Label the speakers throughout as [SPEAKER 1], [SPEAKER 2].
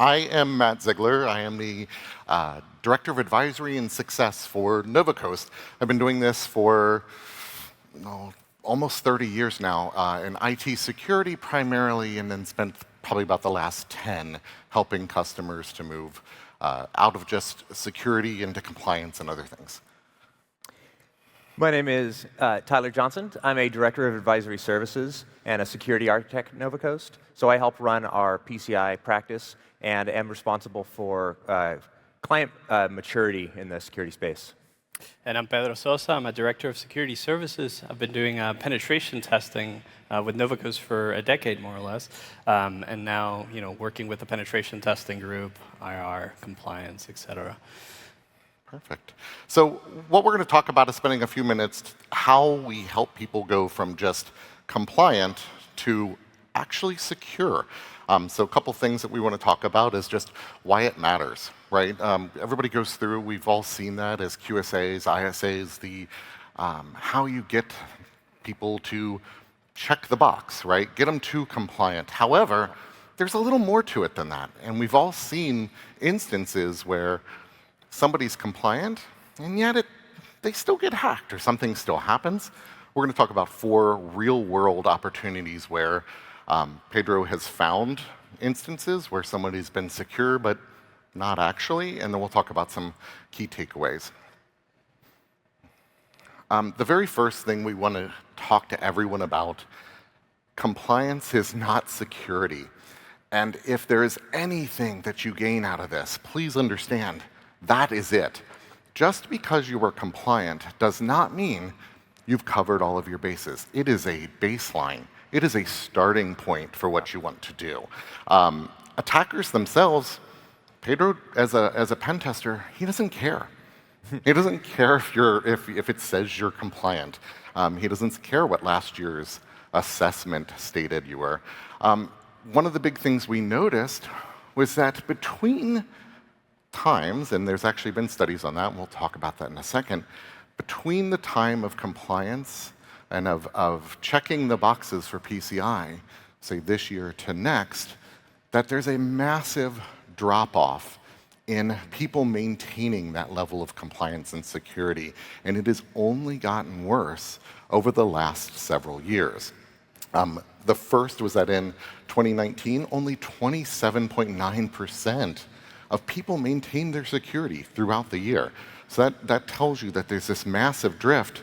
[SPEAKER 1] I am Matt Ziegler. I am the Director of Advisory and Success for Novacoast. I've been doing this for almost 30 years now in IT security primarily, and then spent probably about the last 10 helping customers to move out of just security into compliance and other things.
[SPEAKER 2] My name is Tyler Johnson. I'm a Director of Advisory Services and a Security Architect at Novacoast. So I help run our PCI practice and am responsible for client maturity in the security space.
[SPEAKER 3] And I'm Pedro Sosa. I'm a Director of Security Services. I've been doing penetration testing with Novacoast for a decade, more or less, and now working with the penetration testing group, IR, compliance, etc.
[SPEAKER 1] Perfect. So what we're going to talk about is spending a few minutes how we help people go from just compliant to actually secure. So a couple things that we want to talk about is just why it matters, right? Everybody goes through, we've all seen that as QSAs, ISAs, the how you get people to check the box, right? Get them to compliant. However, there's a little more to it than that. And we've all seen instances where somebody's compliant, and yet they still get hacked or something still happens. We're going to talk about 4 real-world opportunities where Pedro has found instances where somebody's been secure but not actually, and then we'll talk about some key takeaways. The very first thing we want to talk to everyone about, compliance is not security. And if there is anything that you gain out of this, please understand, that is it. Just because you are compliant does not mean you've covered all of your bases. It is a baseline. It is a starting point for what you want to do. Attackers themselves, Pedro, as a pen tester, he doesn't care. He doesn't care if it says you're compliant. He doesn't care what last year's assessment stated you were. One of the big things we noticed was that between times, and there's actually been studies on that, and we'll talk about that in a second, between the time of compliance and of checking the boxes for PCI, say this year to next, that there's a massive drop-off in people maintaining that level of compliance and security, and it has only gotten worse over the last several years. The first was that in 2019, only 27.9% of people maintained their security throughout the year. So that tells you that there's this massive drift.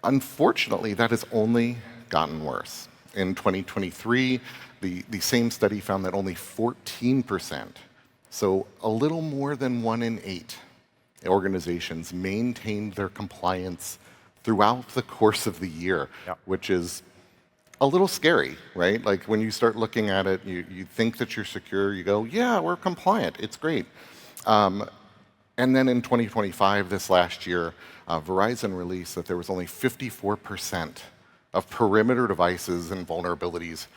[SPEAKER 1] Unfortunately, that has only gotten worse. In 2023, the same study found that only 14%, so a little more than 1 in 8 organizations maintained their compliance throughout the course of the year, which is a little scary, right? Like when you start looking at it, you think that you're secure, you go, yeah, we're compliant, it's great. And then in 2025, this last year, Verizon released that there was only 54% of perimeter devices and vulnerabilities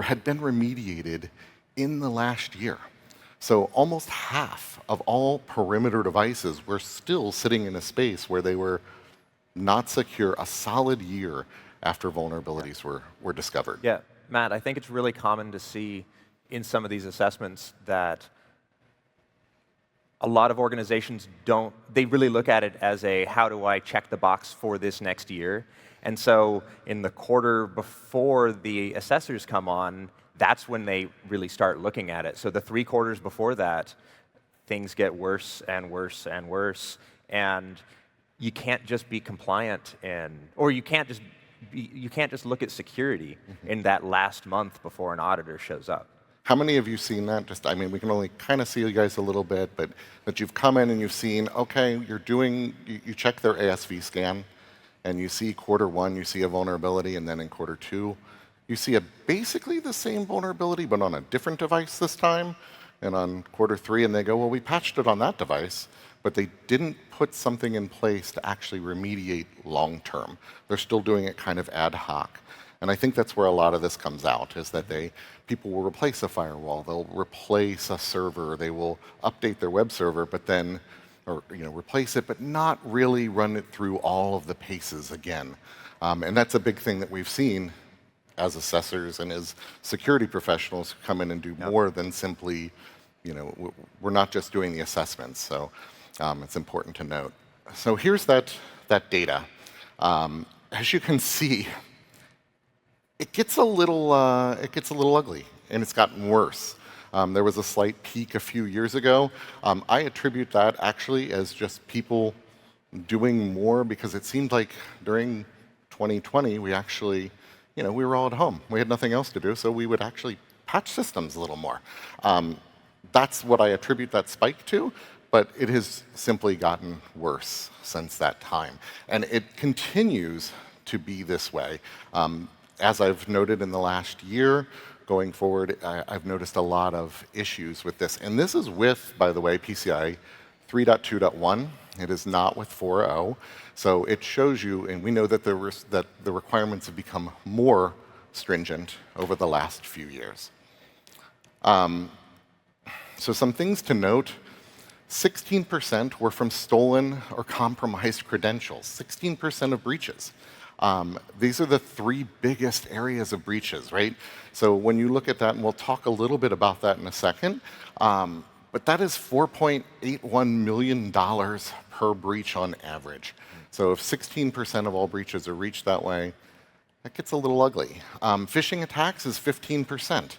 [SPEAKER 1] had been remediated in the last year. So almost half of all perimeter devices were still sitting in a space where they were not secure a solid year after vulnerabilities were discovered.
[SPEAKER 2] Yeah, Matt, I think it's really common to see in some of these assessments that a lot of organizations they really look at it as a, how do I check the box for this next year? And so in the quarter before the assessors come on, that's when they really start looking at it. So the 3 quarters before that, things get worse and worse and worse, and you can't just be compliant or you can't just look at security in that last month before an auditor shows up.
[SPEAKER 1] How many of you seen that? We can only kind of see you guys a little bit, but that you've come in and you've seen, okay, you check their ASV scan, and you see quarter 1, you see a vulnerability, and then in quarter 2, you see basically the same vulnerability, but on a different device this time, and on quarter 3, and they go, well, we patched it on that device, but they didn't put something in place to actually remediate long term. They're still doing it kind of ad hoc. And I think that's where a lot of this comes out, is that people will replace a firewall, they'll replace a server, they will update their web server, but then, replace it, but not really run it through all of the paces again. And that's a big thing that we've seen as assessors and as security professionals who come in and do more than simply we're not just doing the assessments, so it's important to note. So here's that data. As you can see, it gets a little ugly, and it's gotten worse. There was a slight peak a few years ago. I attribute that actually as just people doing more because it seemed like during 2020 we actually, we were all at home. We had nothing else to do, so we would actually patch systems a little more. That's what I attribute that spike to, but it has simply gotten worse since that time. And it continues to be this way. As I've noted in the last year, going forward, I've noticed a lot of issues with this. And this is with, by the way, PCI 3.2.1. It is not with 4.0. So it shows you, and we know that the requirements have become more stringent over the last few years. So some things to note. 16% were from stolen or compromised credentials. 16% of breaches. These are the 3 biggest areas of breaches, right? So when you look at that, and we'll talk a little bit about that in a second, but that is $4.81 million per breach on average. So if 16% of all breaches are reached that way, that gets a little ugly. Phishing attacks is 15%.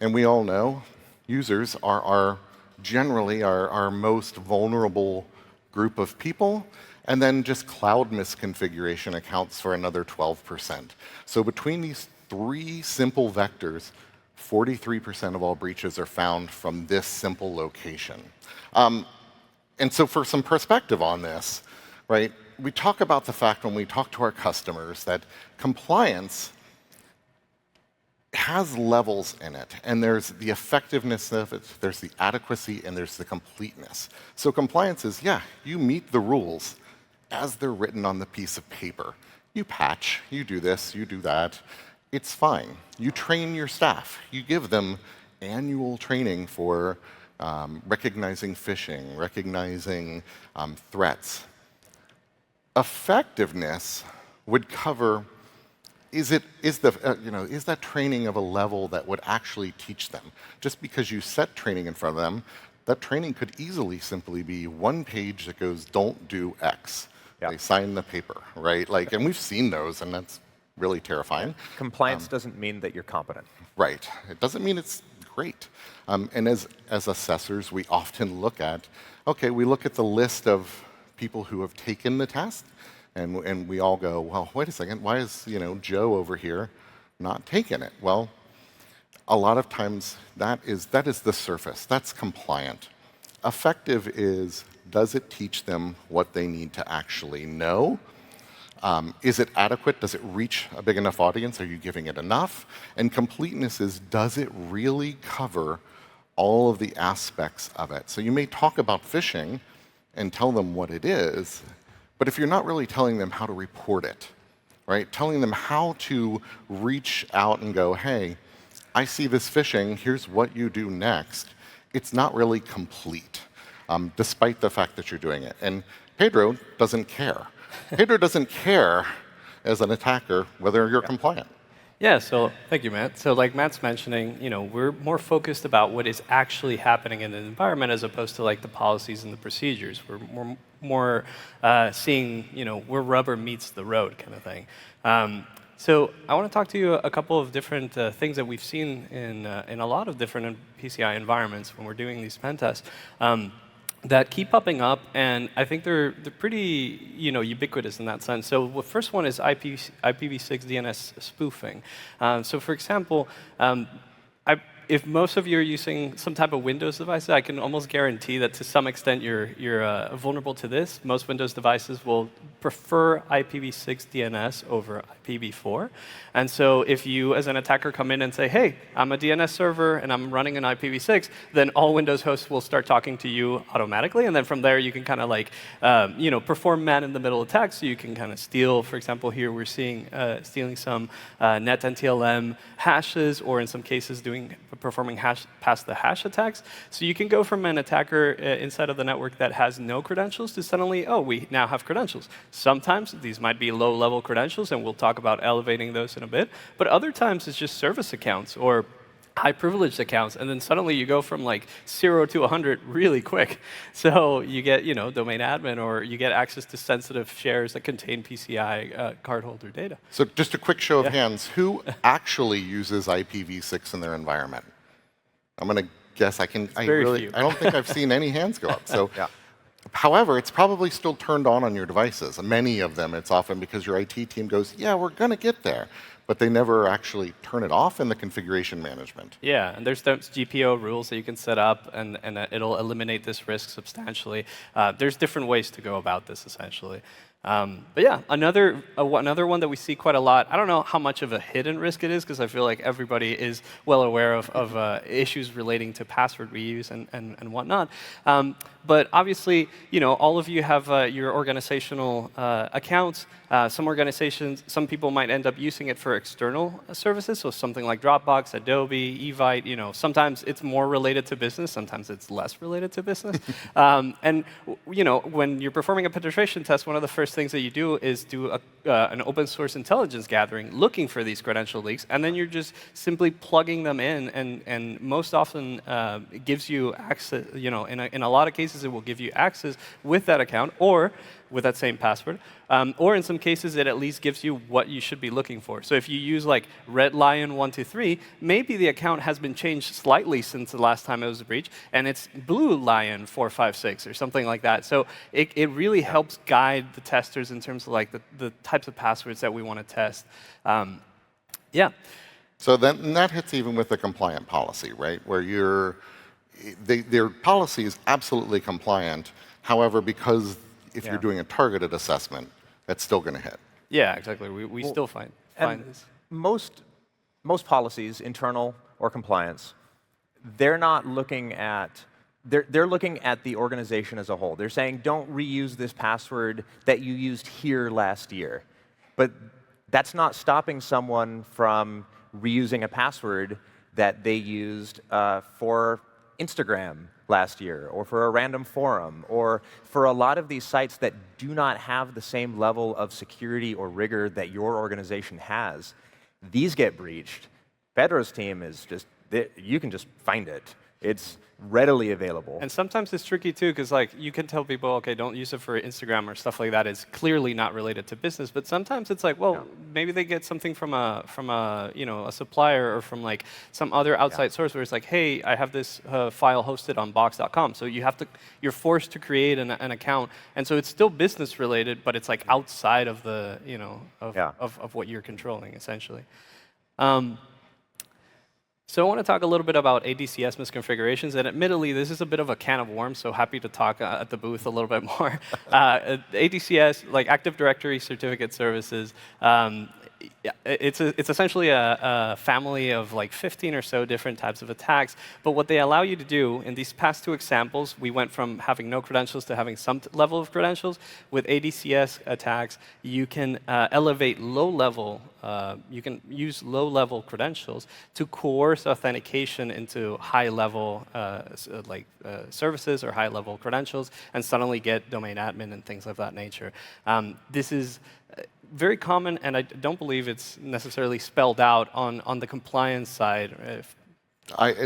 [SPEAKER 1] And we all know users are generally our most vulnerable group of people. And then just cloud misconfiguration accounts for another 12%. So between these 3 simple vectors, 43% of all breaches are found from this simple location. And so for some perspective on this, right, we talk about the fact when we talk to our customers that compliance has levels in it, and there's the effectiveness of it, there's the adequacy, and there's the completeness. So compliance is, yeah, you meet the rules as they're written on the piece of paper. You patch, you do this, you do that. It's fine. You train your staff. You give them annual training for recognizing phishing, recognizing threats. Effectiveness would cover, is that training of a level that would actually teach them? Just because you set training in front of them, that training could easily simply be 1 page that goes, don't do X. Yeah. They sign the paper, right? And we've seen those, and that's really terrifying.
[SPEAKER 2] Compliance doesn't mean that you're competent.
[SPEAKER 1] Right. It doesn't mean it's great. And as assessors, we often look at, we look at the list of people who have taken the test, and we all go, well, wait a second, why is Joe over here not taking it? Well, a lot of times that is the surface. That's compliant. Effective is, does it teach them what they need to actually know? Is it adequate? Does it reach a big enough audience? Are you giving it enough? And completeness is, does it really cover all of the aspects of it? So you may talk about phishing and tell them what it is, but if you're not really telling them how to report it, right? Telling them how to reach out and go, hey, I see this phishing, here's what you do next. It's not really complete, despite the fact that you're doing it. And Pedro doesn't care. Pedro doesn't care as an attacker whether you're compliant.
[SPEAKER 3] Yeah, so thank you, Matt. So like Matt's mentioning, we're more focused about what is actually happening in the environment as opposed to the policies and the procedures. We're more seeing, where rubber meets the road kind of thing. So I want to talk to you a couple of different things that we've seen in a lot of different PCI environments when we're doing these pen tests. That keep popping up, and I think they're pretty ubiquitous in that sense. So the first one is IPv6 DNS spoofing. So for example, if most of you are using some type of Windows device, I can almost guarantee that to some extent you're vulnerable to this. Most Windows devices will prefer IPv6 DNS over IPv4. And so if you, as an attacker, come in and say, hey, I'm a DNS server and I'm running an IPv6, then all Windows hosts will start talking to you automatically. And then from there, you can kind of perform man-in-the-middle attacks. So you can kind of steal, for example, here we're seeing stealing some net NTLM hashes, or in some cases performing pass-the-hash attacks. So you can go from an attacker inside of the network that has no credentials to suddenly, we now have credentials. Sometimes these might be low-level credentials, and we'll talk about elevating those in a bit. But other times it's just service accounts or high privileged accounts, and then suddenly you go from like 0 to 100 really quick. So you get, domain admin, or you get access to sensitive shares that contain PCI cardholder data.
[SPEAKER 1] So just a quick show of hands, who actually uses IPv6 in their environment? I'm going to guess I don't think I've seen any hands go up. So, however, it's probably still turned on your devices. Many of them, it's often because your IT team goes, yeah, we're going to get there. But they never actually turn it off in the configuration management.
[SPEAKER 3] Yeah, and there's those GPO rules that you can set up, and it'll eliminate this risk substantially. There's different ways to go about this, essentially. But yeah, another one that we see quite a lot. I don't know how much of a hidden risk it is, because I feel like everybody is well aware of issues relating to password reuse and whatnot. But obviously, all of you have your organizational accounts. Some people might end up using it for external services, so something like Dropbox, Adobe, Evite. Sometimes it's more related to business, sometimes it's less related to business. And when you're performing a penetration test, one of the first things that you do is do an open source intelligence gathering, looking for these credential leaks, and then you're just simply plugging them in, and most often it gives you access. In a lot of cases, it will give you access with that account or with that same password, or in some cases, it at least gives you what you should be looking for. So if you use like Red Lion 123, maybe the account has been changed slightly since the last time it was breached, and it's Blue Lion 456 or something like that. So it really helps guide the testers in terms of like the types of passwords that we want to test. Yeah.
[SPEAKER 1] So then that hits even with the compliant policy, right? Where their policy is absolutely compliant. However, because if you're doing a targeted assessment, that's still going to hit.
[SPEAKER 3] Yeah, exactly. We still find this.
[SPEAKER 2] Most policies, internal or compliance, they're not looking at they're looking at the organization as a whole. They're saying, don't reuse this password that you used here last year. But that's not stopping someone from reusing a password that they used for Instagram last year, or for a random forum, or for a lot of these sites that do not have the same level of security or rigor that your organization has. These get breached. Pedro's team is just, you can just find it. It's readily available.
[SPEAKER 3] And sometimes it's tricky too, because like you can tell people, okay, don't use it for Instagram or stuff like that. It's clearly not related to business. But sometimes it's like, well, maybe they get something from a a supplier or from like some other outside source where it's like, hey, I have this file hosted on box.com. So you're forced to create an account, and so it's still business related, but it's like outside of the of what you're controlling essentially. So I want to talk a little bit about ADCS misconfigurations, and admittedly, this is a bit of a can of worms, so happy to talk at the booth a little bit more. ADCS, like Active Directory Certificate Services, it's essentially a family of like 15 or so different types of attacks. But what they allow you to do, in these past two examples, we went from having no credentials to having some level of credentials. With ADCS attacks, you can elevate low-level, you can use low-level credentials to coerce authentication into high-level services or high-level credentials, and suddenly get domain admin and things of that nature. This is very common, and I don't believe it's necessarily spelled out on the compliance side.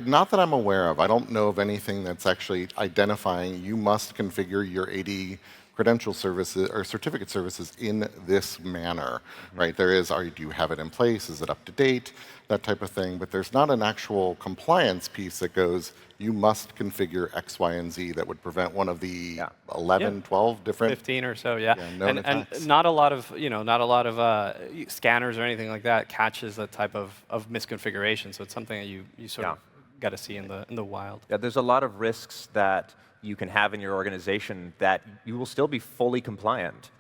[SPEAKER 1] Not that I'm aware of. I don't know of anything that's actually identifying you must configure your AD credential services or certificate services in this manner, right? There is, do you have it in place? Is it up to date? That type of thing. But there's not an actual compliance piece that goes, you must configure X, Y, and Z that would prevent one of the 11, 12 different
[SPEAKER 3] 15 or so, known
[SPEAKER 1] attacks.
[SPEAKER 3] And not a lot of scanners or anything like that catches that type of misconfiguration. So it's something that you sort of got to see in the wild.
[SPEAKER 2] Yeah, there's a lot of risks that you can have in your organization that you will still be fully compliant,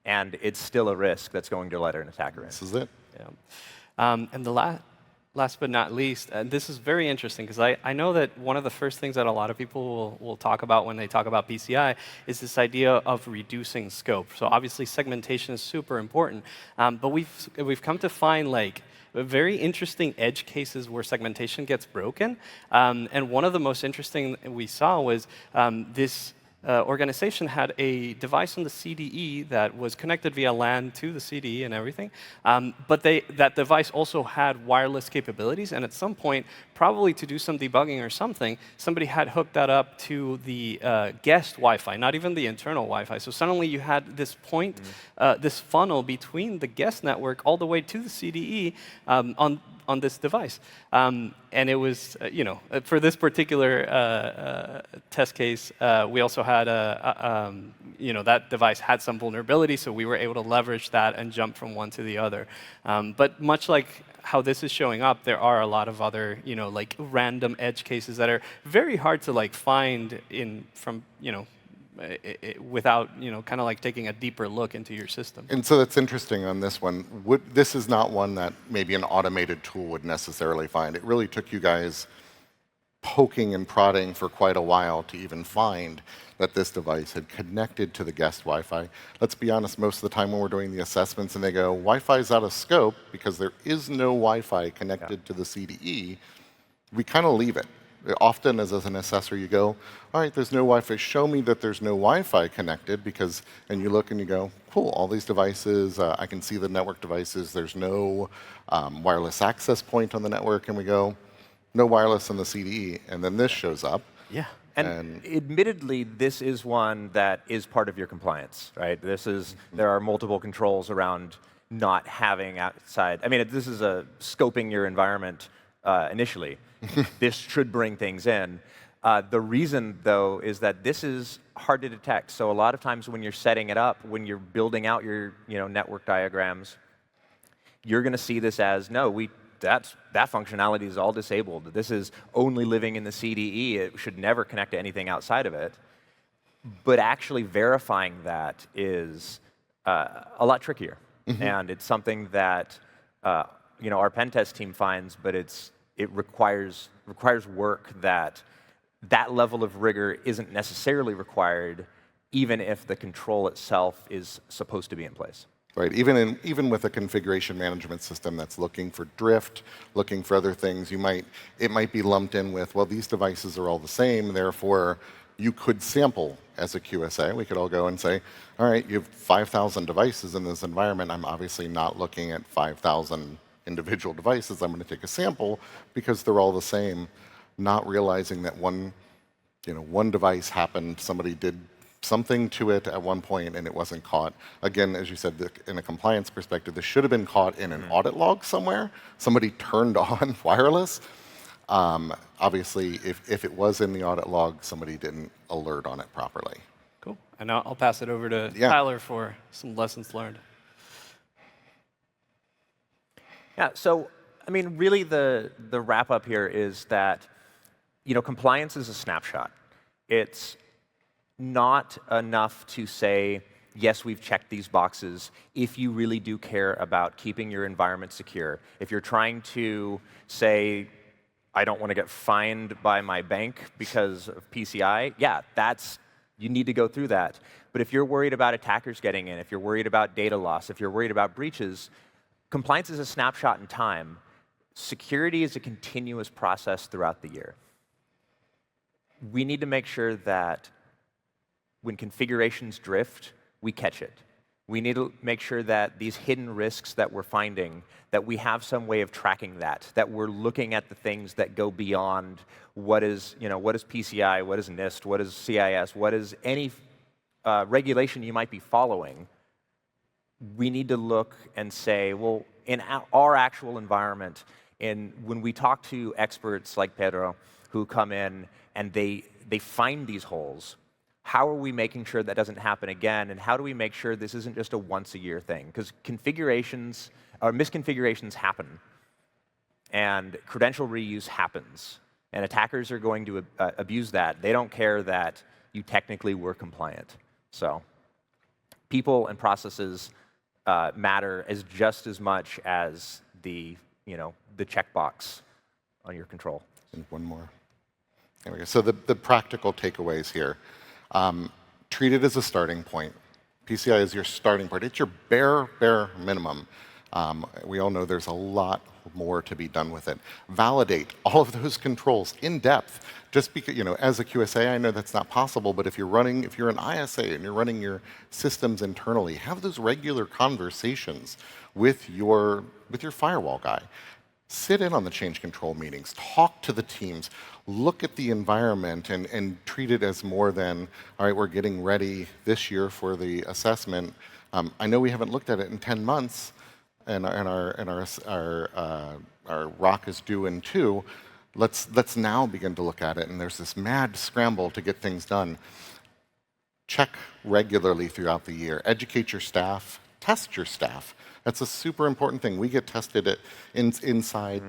[SPEAKER 2] and it's still a risk that's going to let an attacker in.
[SPEAKER 1] This is it.
[SPEAKER 3] Yeah. And the last but not least, and this is very interesting, because I know that one of the first things that a lot of people will talk about when they talk about PCI is this idea of reducing scope. So obviously segmentation is super important, but we've come to find like very interesting edge cases where segmentation gets broken. And one of the most interesting we saw was this organization had a device on the CDE that was connected via LAN to the CDE and everything. But that device also had wireless capabilities. And at some point, probably to do some debugging or something, somebody had hooked that up to the guest Wi-Fi, not even the internal Wi-Fi. So suddenly you had this point, this funnel between the guest network all the way to the CDE on this device. And it was, for this particular test case, we also had that device had some vulnerability, so we were able to leverage that and jump from one to the other. But much like how this is showing up, there are a lot of other, like random edge cases that are very hard to like find without, kind of like taking a deeper look into your system.
[SPEAKER 1] And so that's interesting on this one. This is not one that maybe an automated tool would necessarily find. It really took you guys poking and prodding for quite a while to even find that this device had connected to the guest Wi-Fi. Let's be honest, most of the time when we're doing the assessments and they go, Wi-Fi is out of scope because there is no Wi-Fi connected to the CDE, we kind of leave it. Often, as an assessor, you go, all right, there's no Wi-Fi. Show me that there's no Wi-Fi connected, and you look and you go, cool, all these devices, I can see the network devices. There's no wireless access point on the network, and we go, no wireless on the CDE, and then this shows up.
[SPEAKER 2] Yeah, and admittedly, this is one that is part of your compliance, right? There are multiple controls around not having outside. I mean, this is scoping your environment initially. This should bring things in. The reason, though, is that this is hard to detect. So a lot of times when you're setting it up, when you're building out your network diagrams, you're going to see this as, no, that functionality is all disabled. This is only living in the CDE. It should never connect to anything outside of it. But actually verifying that is a lot trickier. And it's something that our pen test team finds, but it requires work that level of rigor isn't necessarily required, even if the control itself is supposed to be in place.
[SPEAKER 1] Right. Even with a configuration management system that's looking for drift, looking for other things, it might be lumped in with, well, these devices are all the same, therefore you could sample as a QSA. We could all go and say, all right, you have 5,000 devices in this environment. I'm obviously not looking at 5,000 individual devices. I'm going to take a sample because they're all the same, not realizing that one device happened, somebody did something to it at one point and it wasn't caught. Again, as you said, in a compliance perspective, this should have been caught in an audit log somewhere. Somebody turned on wireless. Obviously, if it was in the audit log, somebody didn't alert on it properly.
[SPEAKER 3] Cool. And I'll pass it over to Tyler for some lessons learned.
[SPEAKER 2] Yeah, so, I mean, really the wrap up here is that, compliance is a snapshot. It's not enough to say, yes, we've checked these boxes if you really do care about keeping your environment secure. If you're trying to say, I don't want to get fined by my bank because of PCI, yeah, you need to go through that. But if you're worried about attackers getting in, if you're worried about data loss, if you're worried about breaches, compliance is a snapshot in time. Security is a continuous process throughout the year. We need to make sure that when configurations drift, we catch it. We need to make sure that these hidden risks that we're finding, that we have some way of tracking that we're looking at the things that go beyond what is PCI, what is NIST, what is CIS, what is any regulation you might be following. We need to look and say, well, in our actual environment, and when we talk to experts like Pedro who come in and they find these holes, how are we making sure that doesn't happen again? And how do we make sure this isn't just a once-a-year thing? Because configurations or misconfigurations happen, and credential reuse happens, and attackers are going to abuse that. They don't care that you technically were compliant. So people and processes matter just as much as the checkbox on your control.
[SPEAKER 1] And one more. There we go. So the practical takeaways here. Treat it as a starting point. PCI is your starting point. It's your bare minimum. We all know there's a lot more to be done with it. Validate all of those controls in depth. Just because, as a QSA, I know that's not possible, but if you're an ISA and you're running your systems internally, have those regular conversations with your firewall guy. Sit in on the change control meetings, talk to the teams, look at the environment and treat it as more than, all right, we're getting ready this year for the assessment. I know we haven't looked at it in 10 months, and our ROC is due in 2. Let's now begin to look at it, and there's this mad scramble to get things done. Check regularly throughout the year. Educate your staff. Test your staff. That's a super important thing. We get tested inside.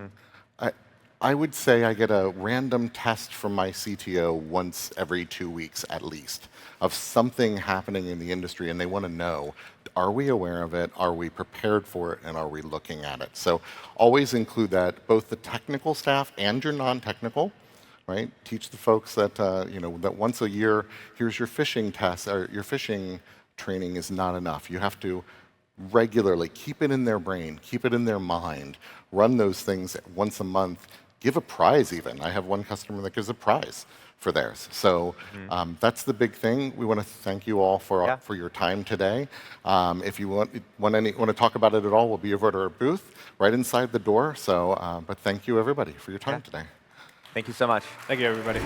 [SPEAKER 1] I would say I get a random test from my CTO once every 2 weeks at least of something happening in the industry, and they want to know, are we aware of it, are we prepared for it, and are we looking at it? So always include that, both the technical staff and your non-technical, right? Teach the folks that, that once a year, here's your phishing test, or your phishing training is not enough. You have to regularly keep it in their brain, keep it in their mind, run those things once a month, give a prize even. I have one customer that gives a prize for theirs. So that's the big thing. We want to thank you all for your time today. If you want to talk about it at all, we'll be over at our booth right inside the door. So, but thank you everybody for your time today.
[SPEAKER 2] Thank you so much.
[SPEAKER 3] Thank you, everybody.